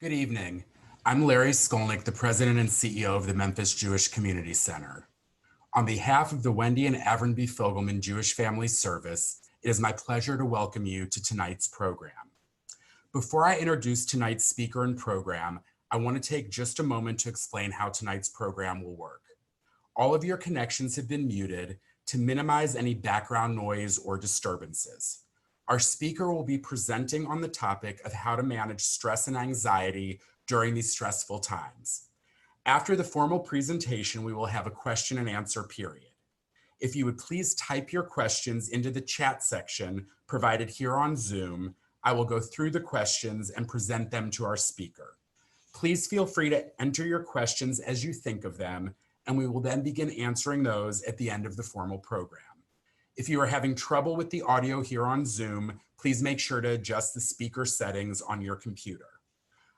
Good evening. I'm Larry Skolnick, the President and CEO of the Memphis Jewish Community Center. On behalf of the Wendy and Avron B. Fogelman Jewish Family Service, it is my pleasure to welcome you to tonight's program. Before I introduce tonight's speaker and program, I want to take just a moment to explain how tonight's program will work. All of your connections have been muted to minimize any background noise or disturbances. Our speaker will be presenting on the topic of how to manage stress and anxiety during these stressful times. After the formal presentation, we will have a question and answer period. If you would please type your questions into the chat section provided here on Zoom, I will go through the questions and present them to our speaker. Please feel free to enter your questions as you think of them, and we will then begin answering those at the end of the formal program. If you are having trouble with the audio here on Zoom, please make sure to adjust the speaker settings on your computer.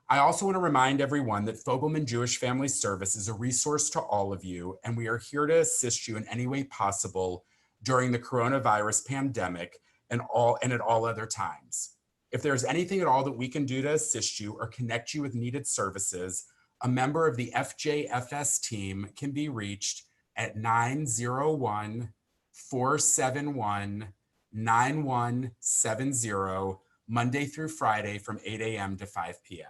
I also want to remind everyone that Fogelman Jewish Family Service is a resource to all of you, and we are here to assist you in any way possible during the coronavirus pandemic and at all other times. If there's anything at all that we can do to assist you or connect you with needed services, a member of the FJFS team can be reached at 901-471-9170, Monday through Friday from 8 a.m. to 5 p.m.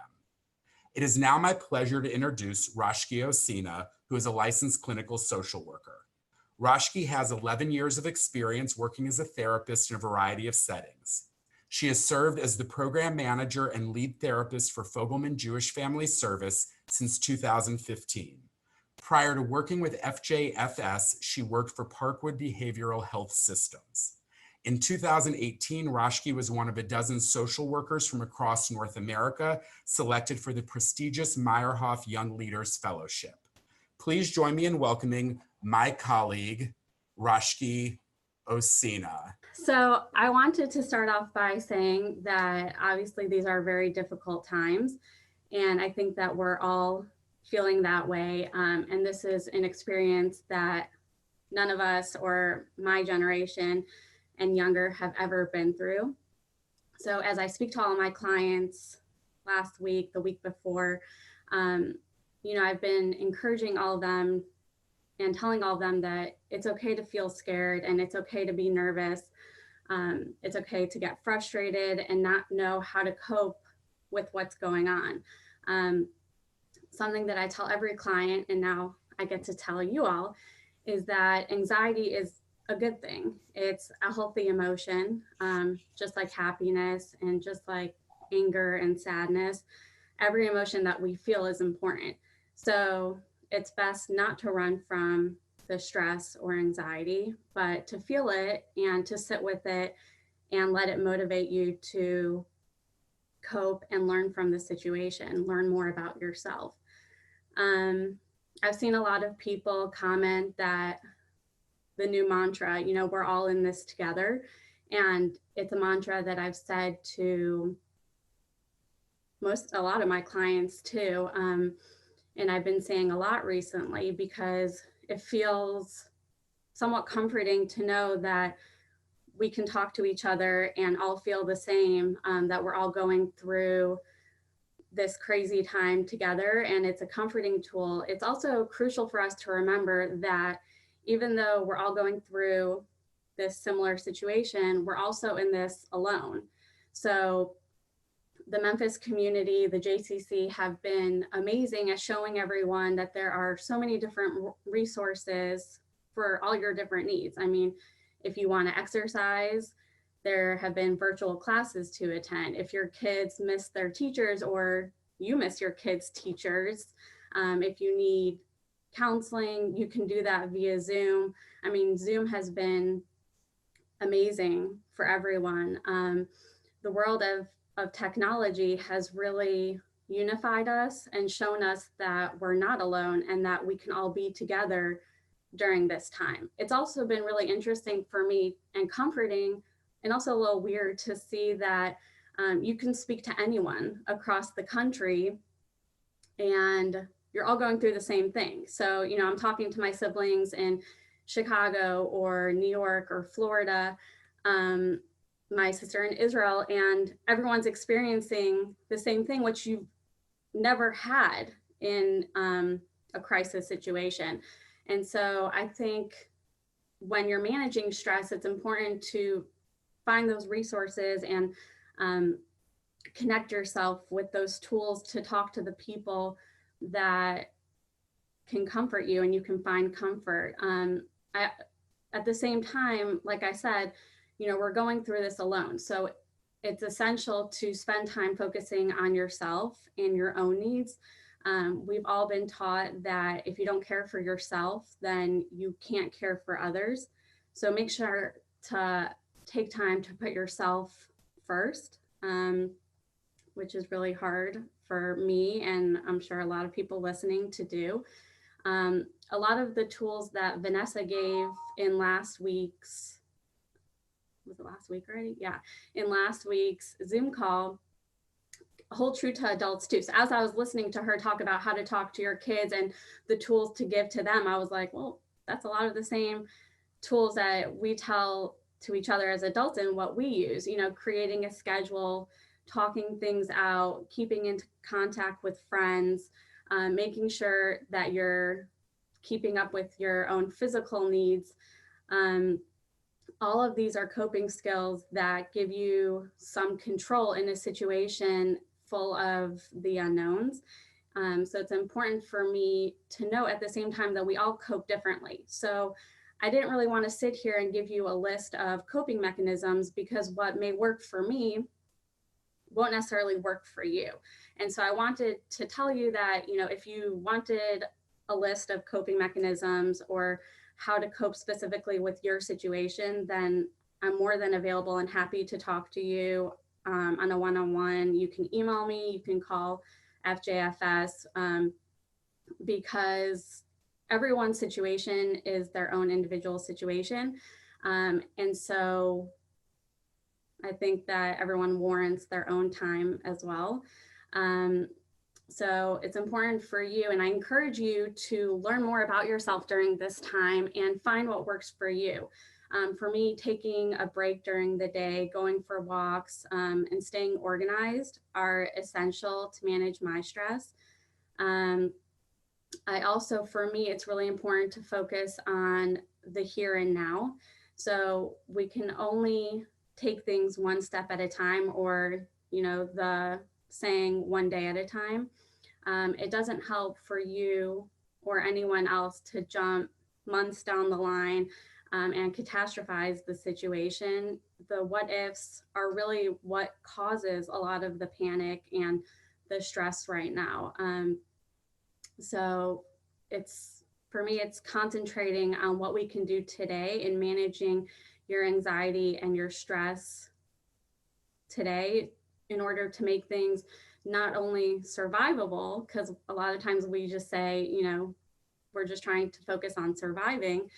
It is now my pleasure to introduce Roshki Osina, who is a licensed clinical social worker. Roshki has 11 years of experience working as a therapist in a variety of settings. She has served as the program manager and lead therapist for Fogelman Jewish Family Service since 2015. Prior to working with FJFS, she worked for Parkwood Behavioral Health Systems. In 2018, Roshki was one of a dozen social workers from across North America selected for the prestigious Meyerhoff Young Leaders Fellowship. Please join me in welcoming my colleague, Roshki Osina. So I wanted to start off by saying that obviously these are very difficult times, and I think that we're all feeling that way. And this is an experience that none of us or my generation and younger have ever been through. So as I speak to all of my clients last week, the week before, I've been encouraging all of them and telling all of them that it's okay to feel scared and it's okay to be nervous. It's okay to get frustrated and not know how to cope with what's going on. Something that I tell every client, and now I get to tell you all, is that anxiety is a good thing. It's a healthy emotion, just like happiness and just like anger and sadness. Every emotion that we feel is important. So it's best not to run from the stress or anxiety, but to feel it and to sit with it and let it motivate you to cope and learn from the situation, learn more about yourself. I've seen a lot of people comment that the new mantra, we're all in this together. And it's a mantra that I've said to a lot of my clients too. And I've been saying a lot recently because it feels somewhat comforting to know that we can talk to each other and all feel the same, that we're all going through this crazy time together. And it's a comforting tool. It's also crucial for us to remember that even though we're all going through this similar situation, we're also in this alone. So the Memphis community, the JCC, have been amazing at showing everyone that there are so many different resources for all your different needs. I mean, if you want to exercise, there have been virtual classes to attend. If your kids miss their teachers or you miss your kids' teachers, if you need counseling, you can do that via Zoom. I mean, Zoom has been amazing for everyone. The world of technology has really unified us and shown us that we're not alone and that we can all be together during this time. It's also been really interesting for me and comforting and also a little weird to see that you can speak to anyone across the country and you're all going through the same thing. So, I'm talking to my siblings in Chicago or New York or Florida, my sister in Israel, and everyone's experiencing the same thing, which you never had in a crisis situation. And so I think when you're managing stress, it's important to find those resources and um, connect yourself with those tools to talk to the people that can comfort you and you can find comfort. I, at the same time, like I said, we're going through this alone. So it's essential to spend time focusing on yourself and your own needs. We've all been taught that if you don't care for yourself, then you can't care for others. So make sure to take time to put yourself first, which is really hard for me, and I'm sure a lot of people listening to do. A lot of the tools that Vanessa gave in last week's, was it last week already? Yeah, in last week's Zoom call hold true to adults too. So as I was listening to her talk about how to talk to your kids and the tools to give to them, I was like, well, that's a lot of the same tools that we tell to each other as adults and what we use, creating a schedule, talking things out, keeping in contact with friends, making sure that you're keeping up with your own physical needs. All of these are coping skills that give you some control in a situation full of the unknowns. So it's important for me to know at the same time that we all cope differently. So I didn't really want to sit here and give you a list of coping mechanisms because what may work for me won't necessarily work for you. And so I wanted to tell you that, if you wanted a list of coping mechanisms or how to cope specifically with your situation, then I'm more than available and happy to talk to you on a one-on-one. You can email me, you can call FJFS, because everyone's situation is their own individual situation. And so I think that everyone warrants their own time as well. So it's important for you, and I encourage you to learn more about yourself during this time and find what works for you. For me, taking a break during the day, going for walks, and staying organized are essential to manage my stress. I also, for me, it's really important to focus on the here and now. So we can only take things one step at a time, or, the saying one day at a time. It doesn't help for you or anyone else to jump months down the line and catastrophize the situation. The what ifs are really what causes a lot of the panic and the stress right now. So it's, for me, it's concentrating on what we can do today in managing your anxiety and your stress today in order to make things not only survivable, because a lot of times we just say, we're just trying to focus on surviving,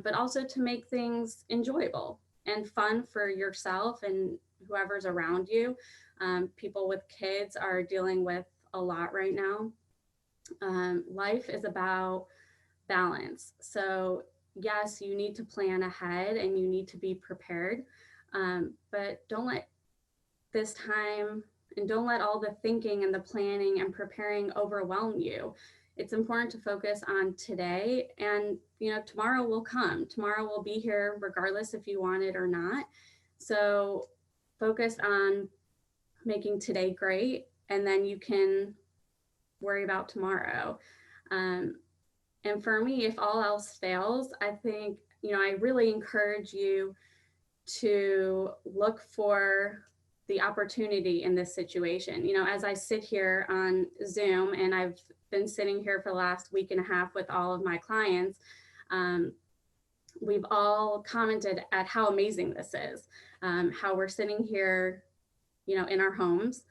but also to make things enjoyable and fun for yourself and whoever's around you. People with kids are dealing with a lot right now. Life is about balance. So yes, you need to plan ahead and you need to be prepared, but don't let this time and don't let all the thinking and the planning and preparing overwhelm you. It's important to focus on today, and tomorrow will come. Tomorrow will be here regardless if you want it or not. So focus on making today great, and then you can worry about tomorrow. And for me, if all else fails, I think, I really encourage you to look for the opportunity in this situation. As I sit here on Zoom, and I've been sitting here for the last week and a half with all of my clients, we've all commented at how amazing this is, how we're sitting here, in our homes,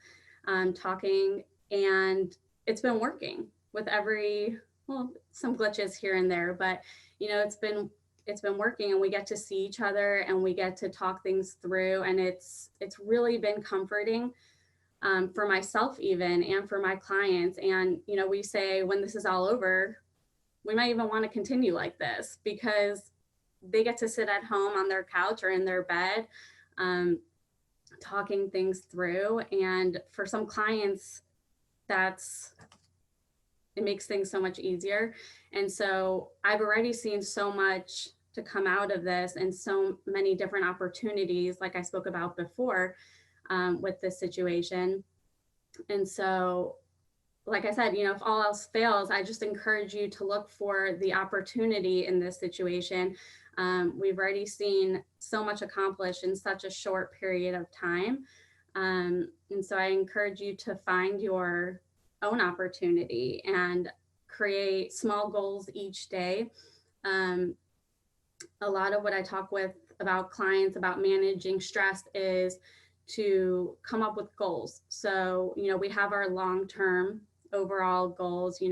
talking, and it's been working with some glitches here and there, but it's been working, and we get to see each other and we get to talk things through, and it's really been comforting, for myself even, and for my clients. And we say when this is all over, we might even want to continue like this, because they get to sit at home on their couch or in their bed, talking things through. And for some clients, it makes things so much easier. And so I've already seen so much to come out of this and so many different opportunities, like I spoke about before, with this situation. And so, like I said, if all else fails, I just encourage you to look for the opportunity in this situation. We've already seen so much accomplished in such a short period of time. And so I encourage you to find your own opportunity and create small goals each day. A lot of what I talk with about clients about managing stress is to come up with goals. So, we have our long-term overall goals,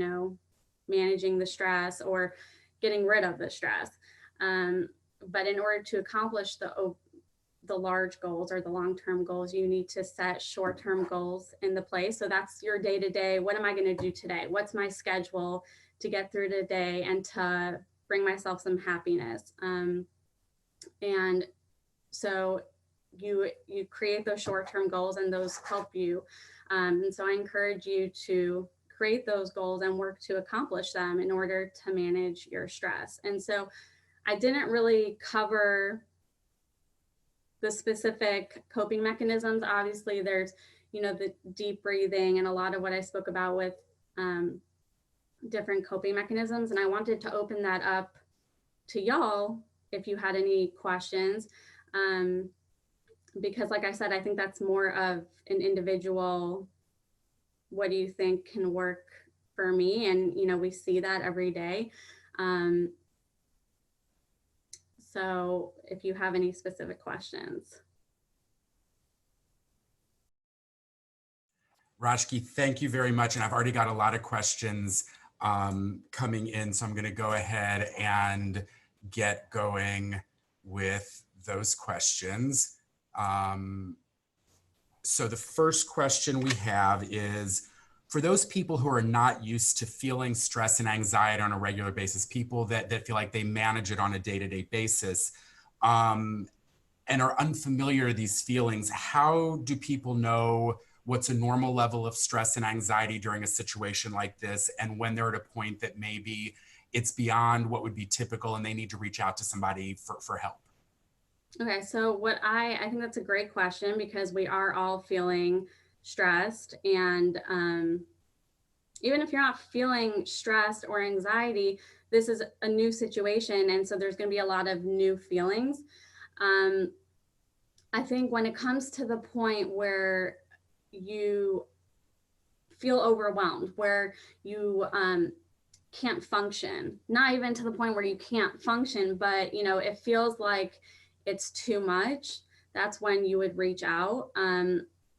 managing the stress or getting rid of the stress. But in order to accomplish the large goals or the long-term goals, you need to set short-term goals in the place. So that's your day-to-day. What am I going to do today? What's my schedule to get through the day and to bring myself some happiness? And so you create those short-term goals, and those help you. And so I encourage you to create those goals and work to accomplish them in order to manage your stress. And so I didn't really cover the specific coping mechanisms. Obviously, there's, the deep breathing and a lot of what I spoke about with different coping mechanisms. And I wanted to open that up to y'all if you had any questions. Because like I said, I think that's more of an individual, what do you think can work for me? And, we see that every day. So if you have any specific questions. Rajki, thank you very much. And I've already got a lot of questions coming in. So I'm going to go ahead and get going with those questions. So the first question we have is, for those people who are not used to feeling stress and anxiety on a regular basis, people that feel like they manage it on a day-to-day basis, and are unfamiliar with these feelings, how do people know what's a normal level of stress and anxiety during a situation like this, and when they're at a point that maybe it's beyond what would be typical and they need to reach out to somebody for help? Okay, so I think that's a great question, because we are all feeling stressed. And even if you're not feeling stressed or anxiety, this is a new situation. And so there's going to be a lot of new feelings. I think when it comes to the point where you feel overwhelmed, where you can't function, not even to the point where you can't function, but it feels like it's too much, that's when you would reach out.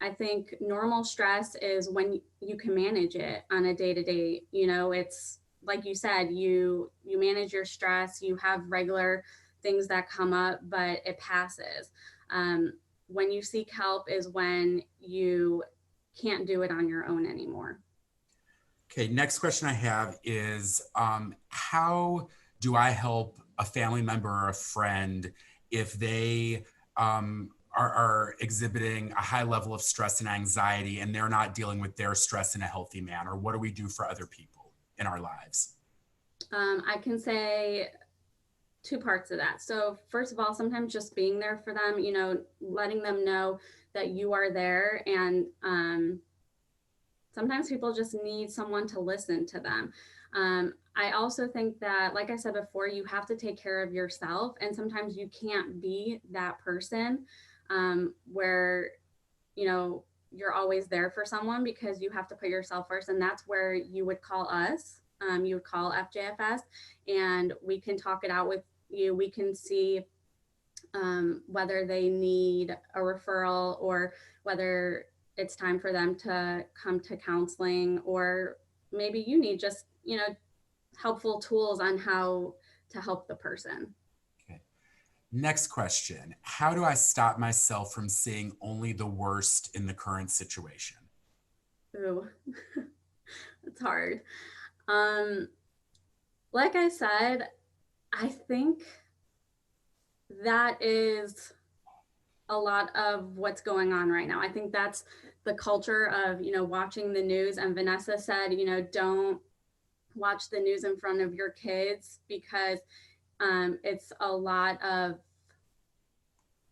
I think normal stress is when you can manage it on a day-to-day. It's like you said, you manage your stress, you have regular things that come up, but it passes. When you seek help is when you can't do it on your own anymore. Okay, next question I have is, how do I help a family member or a friend if they are exhibiting a high level of stress and anxiety and they're not dealing with their stress in a healthy manner? What do we do for other people in our lives? I can say two parts of that. So first of all, sometimes just being there for them, letting them know that you are there. And sometimes people just need someone to listen to them. I also think that, like I said before, you have to take care of yourself. And sometimes you can't be that person where, you're always there for someone, because you have to put yourself first. And that's where you would call us. You would call FJFS, and we can talk it out with you. We can see whether they need a referral, or whether it's time for them to come to counseling, or maybe you need just, helpful tools on how to help the person. Okay. Next question. How do I stop myself from seeing only the worst in the current situation? Ooh, it's hard. Like I said, I think that is a lot of what's going on right now. I think that's the culture of, watching the news. And Vanessa said, don't watch the news in front of your kids because it's a lot of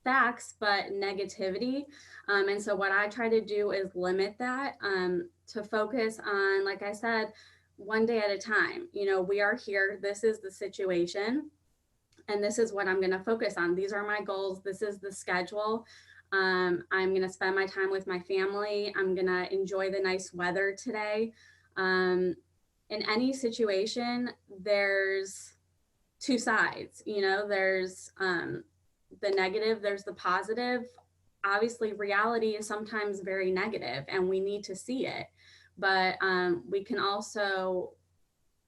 facts, but negativity. And so what I try to do is limit that to focus on, like I said, one day at a time. We are here. This is the situation. And this is what I'm going to focus on. These are my goals. This is the schedule. I'm going to spend my time with my family. I'm going to enjoy the nice weather today. In any situation, there's two sides. There's the negative, there's the positive. Obviously, reality is sometimes very negative and we need to see it. But we can also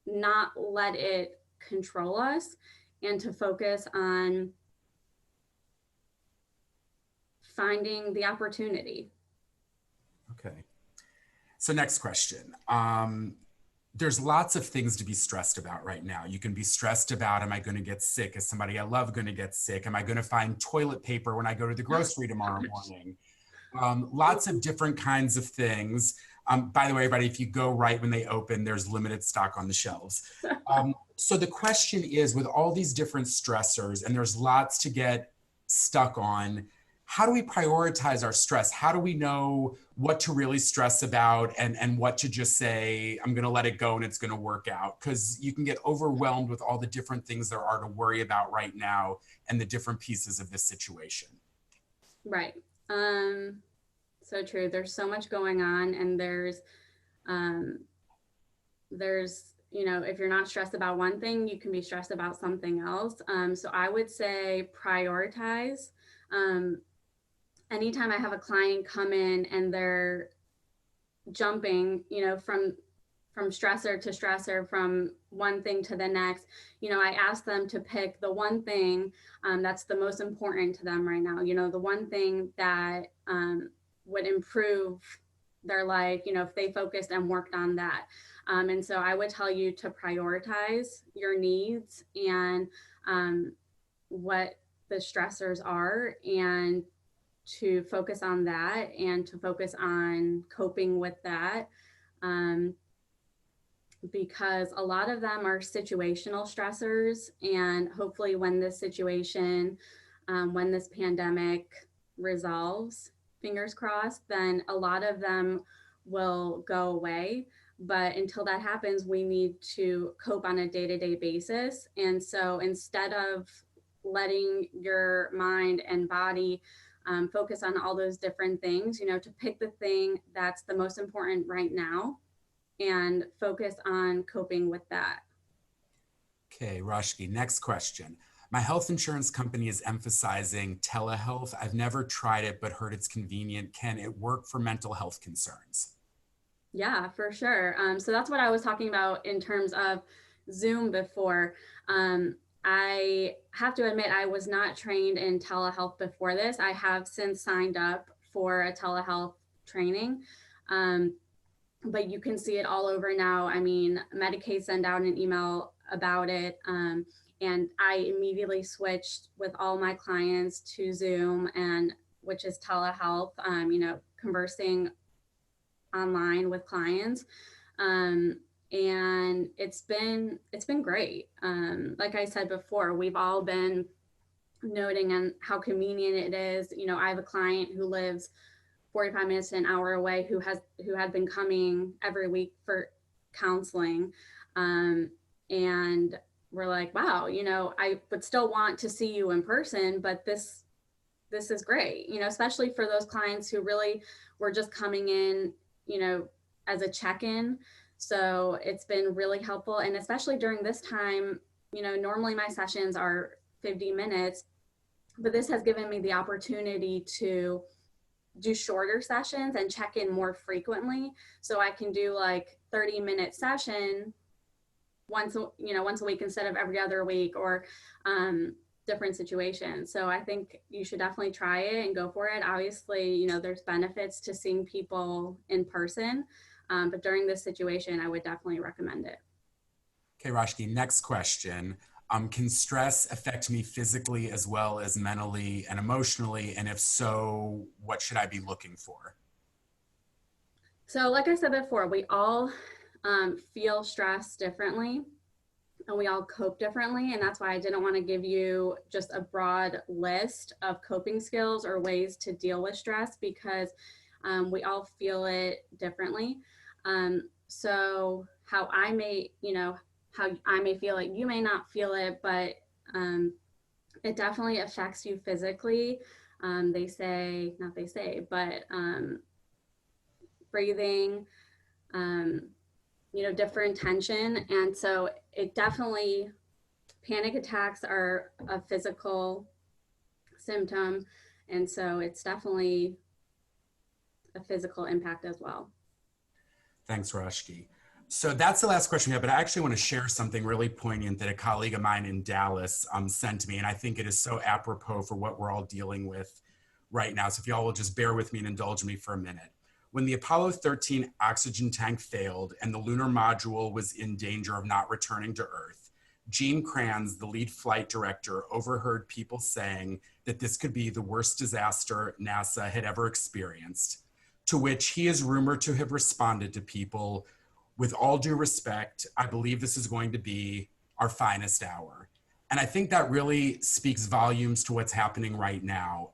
not let it control us and to focus on finding the opportunity. Okay. So next question. There's lots of things to be stressed about right now. You can be stressed about, am I going to get sick? Is somebody I love going to get sick? Am I going to find toilet paper when I go to the grocery tomorrow morning? Lots of different kinds of things. By the way, everybody, if you go right when they open, there's limited stock on the shelves. So the question is, with all these different stressors, and there's lots to get stuck on, how do we prioritize our stress? How do we know what to really stress about and what to just say, I'm going to let it go and it's going to work out? Because you can get overwhelmed with all the different things there are to worry about right now and the different pieces of this situation. Right. So true. There's so much going on, and there's, if you're not stressed about one thing, you can be stressed about something else. So I would say prioritize. Anytime I have a client come in and they're jumping, from stressor to stressor, from one thing to the next, I ask them to pick the one thing that's the most important to them right now. The one thing that would improve their life, if they focused and worked on that. And so I would tell you to prioritize your needs and what the stressors are, and to focus on that and to focus on coping with that. Because a lot of them are situational stressors. And hopefully when this situation, when this pandemic resolves, fingers crossed, then a lot of them will go away. But until that happens, we need to cope on a day-to-day basis. And so instead of letting your mind and body focus on all those different things, to pick the thing that's the most important right now and focus on coping with that. Okay, Rashki, next question. My health insurance company is emphasizing telehealth. I've never tried it, but heard it's convenient. Can it work for mental health concerns? Yeah, for sure. So that's what I was talking about in terms of Zoom before. I have to admit, I was not trained in telehealth before this. I have since signed up for a telehealth training. But you can see it all over now. I mean, Medicaid sent out an email about it. And I immediately switched with all my clients to Zoom, and which is telehealth, conversing online with clients. And it's been great. Like I said before, we've all been noting on how convenient it is. I have a client who lives 45 minutes to an hour away who had been coming every week for counseling. And we're like, wow, I would still want to see you in person, but this is great, especially for those clients who really were just coming in, as a check-in. So it's been really helpful. And especially during this time, normally my sessions are 50 minutes, but this has given me the opportunity to do shorter sessions and check in more frequently. So I can do like 30-minute session once a week instead of every other week, or different situations. So I think you should definitely try it and go for it. Obviously, there's benefits to seeing people in person, but during this situation, I would definitely recommend it. Okay, Rashki, next question. Can stress affect me physically as well as mentally and emotionally? And if so, what should I be looking for? So, like I said before, we all feel stress differently and we all cope differently. And that's why I didn't want to give you just a broad list of coping skills or ways to deal with stress because we all feel it differently. So, how I may, how I may feel it, you may not feel it, but it definitely affects you physically. They say, not they say, but breathing, um, different tension. And so it definitely, panic attacks are a physical symptom. And so it's definitely a physical impact as well. Thanks, Rashki. So that's the last question we have, but I actually want to share something really poignant that a colleague of mine in Dallas sent me, and I think it is so apropos for what we're all dealing with right now. So if y'all will just bear with me and indulge me for a minute. When the Apollo 13 oxygen tank failed and the lunar module was in danger of not returning to Earth, Gene Kranz, the lead flight director, overheard people saying that this could be the worst disaster NASA had ever experienced, to which he is rumored to have responded to people, with all due respect, I believe this is going to be our finest hour. And I think that really speaks volumes to what's happening right now.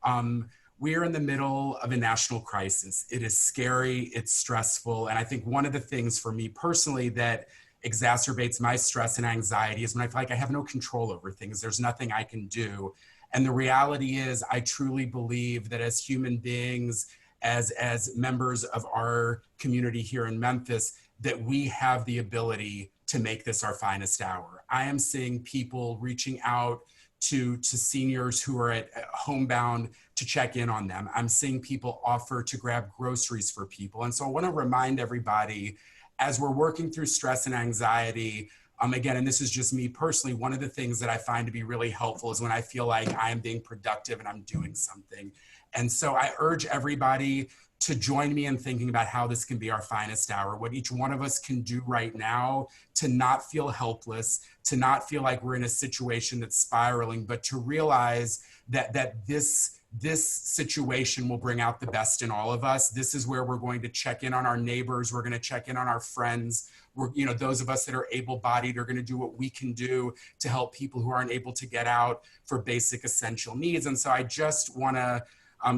We are in the middle of a national crisis. It is scary, it's stressful. And I think one of the things for me personally that exacerbates my stress and anxiety is when I feel like I have no control over things. There's nothing I can do. And the reality is, I truly believe that as human beings, as members of our community here in Memphis, that we have the ability to make this our finest hour. I am seeing people reaching out to seniors who are at homebound to check in on them. I'm seeing people offer to grab groceries for people. And so I want to remind everybody, as we're working through stress and anxiety, again, and this is just me personally, one of the things that I find to be really helpful is when I feel like I am being productive and I'm doing something. And so I urge everybody to join me in thinking about how this can be our finest hour, what each one of us can do right now to not feel helpless, to not feel like we're in a situation that's spiraling, but to realize that this situation will bring out the best in all of us. This is where we're going to check in on our neighbors. We're going to check in on our friends. We're, those of us that are able-bodied are going to do what we can do to help people who aren't able to get out for basic essential needs. And so I just want to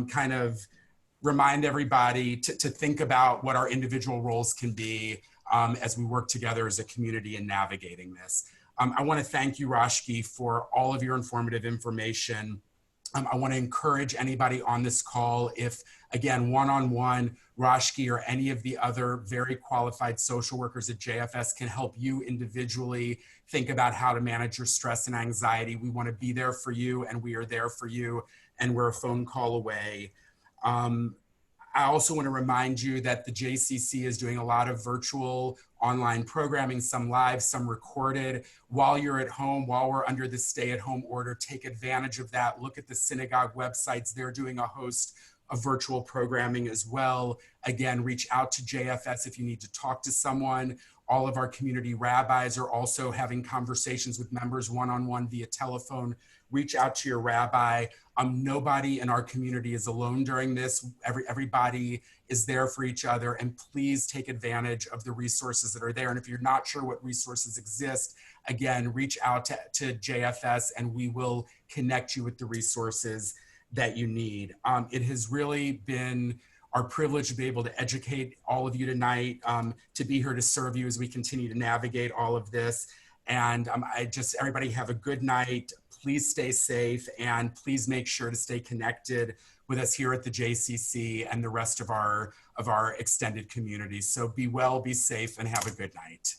kind of remind everybody to think about what our individual roles can be as we work together as a community in navigating this. I want to thank you, Rashki, for all of your informative information. I want to encourage anybody on this call, if, again, one-on-one, Rashki or any of the other very qualified social workers at JFS can help you individually think about how to manage your stress and anxiety. We want to be there for you, and we are there for you, and we're a phone call away. I also want to remind you that the JCC is doing a lot of virtual online programming, some live, some recorded. While you're at home, while we're under the stay-at-home order, take advantage of that. Look at the synagogue websites. They're doing a host of virtual programming as well. Again, reach out to JFS if you need to talk to someone. All of our community rabbis are also having conversations with members one-on-one via telephone. Reach out to your rabbi. Nobody in our community is alone during this. Everybody is there for each other, and please take advantage of the resources that are there. And if you're not sure what resources exist, again, reach out to JFS and we will connect you with the resources that you need. It has really been our privilege to be able to educate all of you tonight, to be here to serve you as we continue to navigate all of this. And everybody have a good night. Please stay safe, and please make sure to stay connected with us here at the JCC and the rest of our extended community. So be well, be safe, and have a good night.